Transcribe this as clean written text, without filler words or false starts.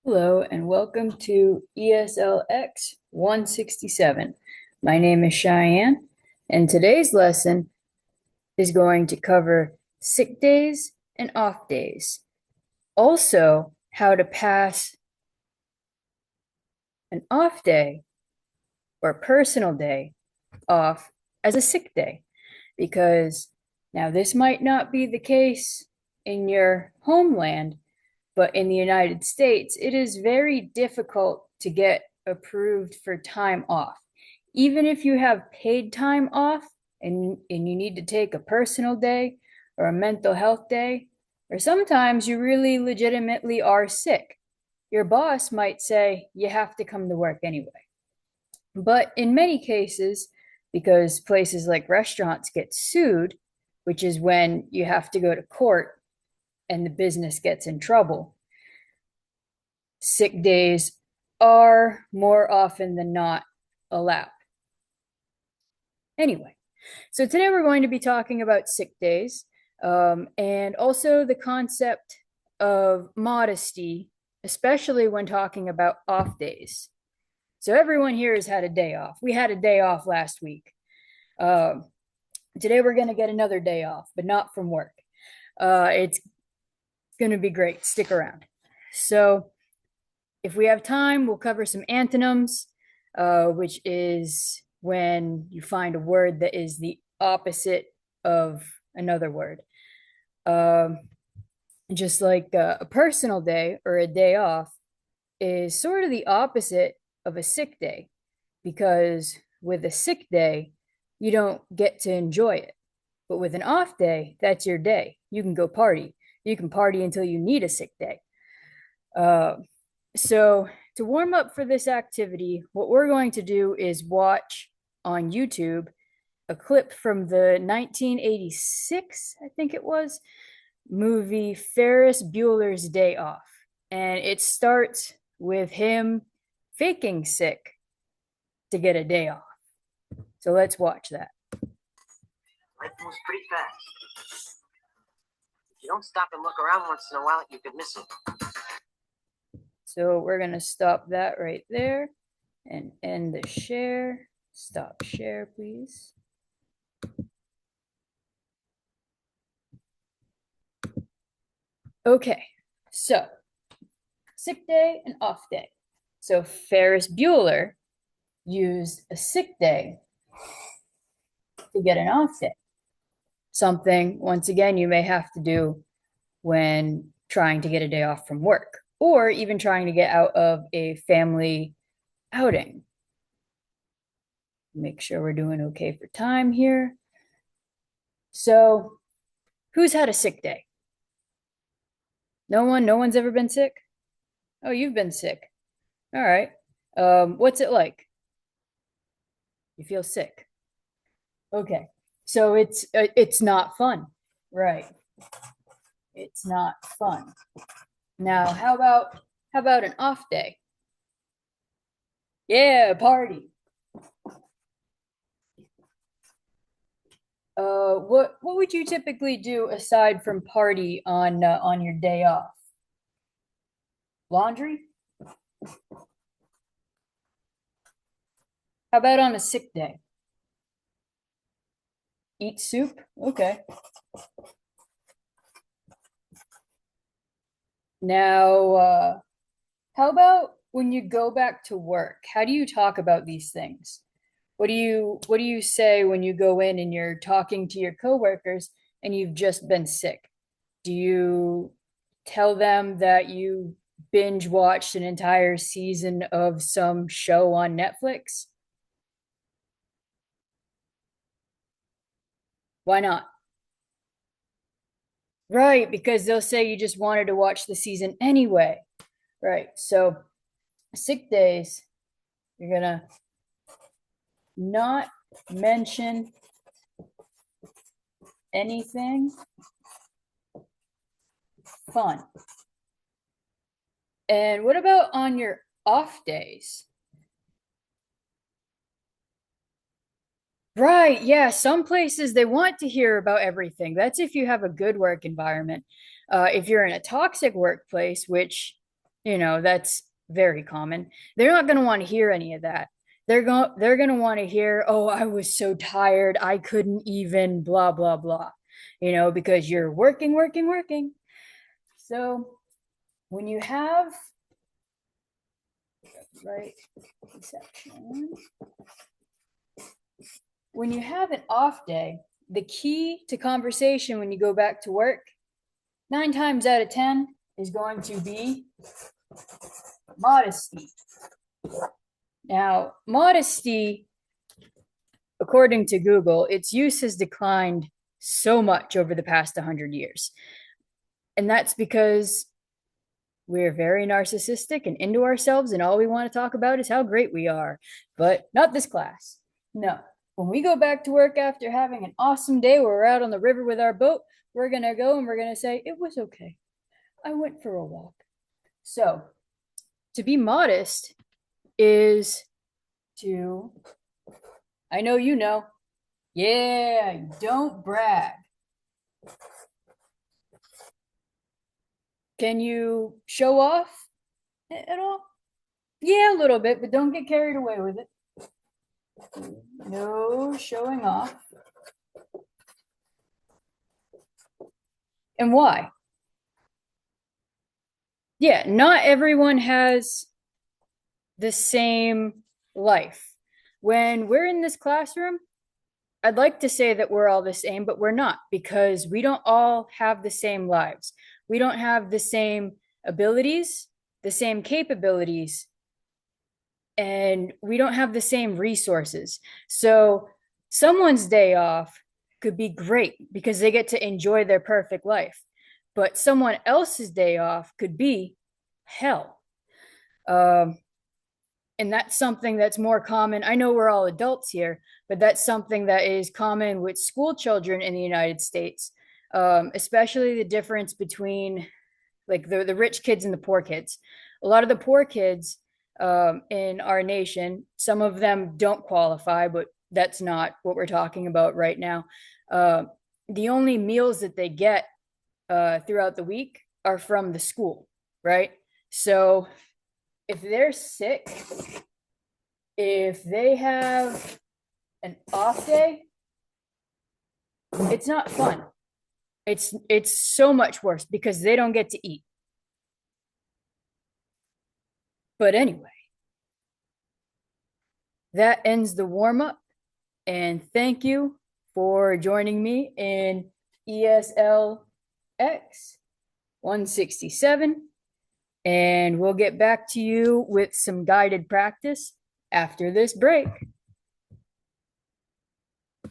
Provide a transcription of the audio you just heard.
Hello and welcome to ESLX 167. My name is Cheyenne, and today's lesson is going to cover sick days and off days. Also, how to pass an off day or personal day off as a sick day. Because now this might not be the case in your homeland, but in the United States, it is very difficult to get approved for time off. Even if you have paid time off and you need to take a personal day or a mental health day, or sometimes you really legitimately are sick, your boss might say you have to come to work anyway. But in many cases, because places like restaurants get sued, which is when you have to go to court and the business gets in trouble, sick days are more often than not allowed. Anyway, so today we're going to be talking about sick days and also the concept of modesty, especially when talking about off days. So everyone here has had a day off. We had a day off last week. Um, Today we're going to get another day off, but not from work. It's going to be great. Stick around. So if we have time, we'll cover some antonyms, which is when you find a word that is the opposite of another word. Um, just like a personal day or a day off is sort of the opposite of a sick day, because with a sick day, you don't get to enjoy it. But with an off day, that's your day. You can go party. You can party until you need a sick day. Uh, so, to warm up for this activity, what we're going to do is watch on YouTube a clip from the 1986, I think it was, movie Ferris Bueller's Day Off. And it starts with him faking sick to get a day off. So let's watch that. Life moves pretty fast. If you don't stop and look around once in a while, you could miss it. So we're going to stop that right there and end the share. Stop share, please. Okay, so sick day and off day. So Ferris Bueller used a sick day to get an off day. Something, once again, you may have to do when trying to get a day off from work or even trying to get out of a family outing. Make sure we're doing okay for time here. So, who's had a sick day? No one? No one's ever been sick? Oh, you've been sick. All right. What's it like? You feel sick. Okay. So it's not fun. Right. It's not fun. Now, how about an off day? Yeah, party. What would you typically do aside from party on your day off? Laundry? How about on a sick day? Eat soup? Okay. Now, how about when you go back to work? How do you talk about these things? What do you say when you go in and you're talking to your coworkers and you've just been sick? Do you tell them that you binge watched an entire season of some show on Netflix? Why not? Right, because they'll say you just wanted to watch the season anyway. Right. So sick days, you're gonna not mention anything fun. And what about on your off days? Right, yeah, some places they want to hear about everything. That's if you have a good work environment. If you're in a toxic workplace, which That's very common. They're not going to want to hear any of that. They're going to want to hear, "Oh, I was so tired. I couldn't even blah blah blah." Because you're working, working, working. So, when you have right section, when you have an off day, the key to conversation when you go back to work, 9 times out of 10 is going to be modesty. Now, modesty, according to Google, its use has declined so much over the past 100 years. And that's because we're very narcissistic and into ourselves, and all we want to talk about is how great we are. But not this class. No. When we go back to work after having an awesome day where we're out on the river with our boat, we're going to go and we're going to say, "It was okay. I went for a walk." So, to be modest is to, I know you know, yeah, don't brag. Can you show off at all? Yeah, a little bit, but don't get carried away with it. No showing off. And why? Yeah, not everyone has the same life. When we're in this classroom, I'd like to say that we're all the same, but we're not, because we don't all have the same lives. We don't have the same abilities, the same capabilities, and we don't have the same resources. So someone's day off could be great because they get to enjoy their perfect life, but someone else's day off could be hell. Um, and that's something that's more common. I know we're all adults here, but that's something that is common with school children in the United States, especially the difference between like the rich kids and the poor kids. A lot of the poor kids in our nation, some of them don't qualify, but that's not what we're talking about right now. Uh, the only meals that they get throughout the week are from the school, right? So if they're sick, if they have an off day, it's not fun. It's so much worse because they don't get to eat. But anyway, that ends the warm up. And thank you for joining me in ESLX 167. And we'll get back to you with some guided practice after this break.